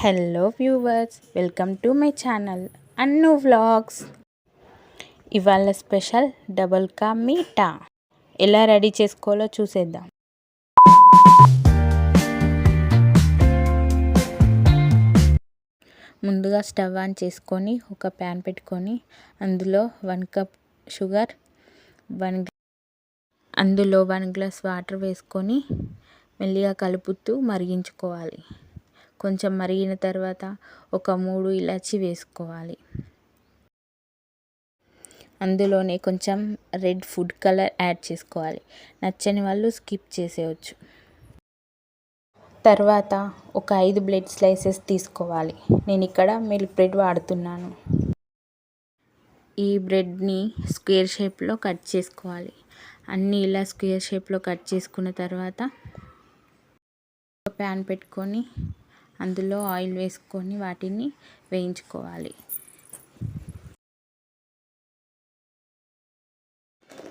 Hello viewers, welcome to my channel Annu vlogs. ఇవాళ special double ka meetha ఎలా ready చేసుకోవాలో చూసేద్దాం. ముందుగా స్టవ్ ఆన్ చేసుకొని ఒక ప్యాన్ పెట్టుకొని అందులో 1 కప్ షుగర్, అందులో 1 గ్లాస్ వాటర్ వేసుకొని మెల్లిగా కలుపుతూ మరిగించుకోవాలి. కొంచెం మరిగిన తర్వాత ఒక 3 ఇలాచి వేసుకోవాలి. అందులోనే కొంచెం రెడ్ ఫుడ్ కలర్ యాడ్ చేసుకోవాలి. నచ్చని వాళ్ళు స్కిప్ చేసేయచ్చు. తర్వాత ఒక 5 బ్రెడ్ స్లైసెస్ తీసుకోవాలి. నేను ఇక్కడ మిల్క్ బ్రెడ్ వాడుతున్నాను. ఈ బ్రెడ్ని స్క్వేర్ షేప్లో కట్ చేసుకోవాలి. అన్నీ ఇలా స్క్వేర్ షేప్లో కట్ చేసుకున్న తర్వాత ప్యాన్ పెట్టుకొని అందులో ఆయిల్ వేసుకొని వాటిని వేయించుకోవాలి.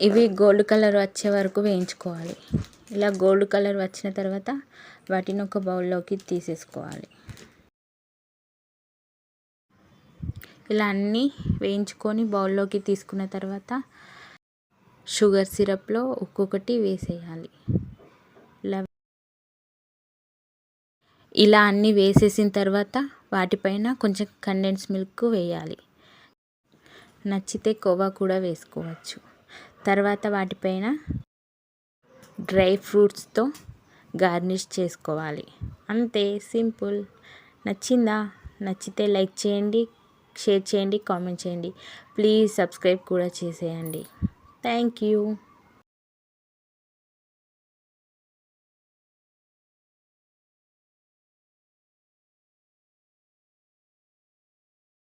ఇవి గోల్డ్ కలర్ వచ్చే వరకు వేయించుకోవాలి. ఇలా గోల్డ్ కలర్ వచ్చిన తర్వాత వాటిని ఒక బౌల్లోకి తీసేసుకోవాలి. ఇలా అన్నీ వేయించుకొని బౌల్లోకి తీసుకున్న తర్వాత షుగర్ సిరప్లో ఒక్కొక్కటి వేసేయాలి. ఇలా అన్నీ వేసేసిన తర్వాత వాటిపైన కొంచెం కండెన్స్ మిల్క్ వేయాలి. నచ్చితే కోవా కూడా వేసుకోవచ్చు. తర్వాత వాటిపైన డ్రై ఫ్రూట్స్తో గార్నిష్ చేసుకోవాలి. అంతే, సింపుల్. నచ్చిందా? నచ్చితే లైక్ చేయండి, షేర్ చేయండి, కామెంట్ చేయండి. ప్లీజ్ సబ్స్క్రైబ్ కూడా చేసేయండి. Thank you.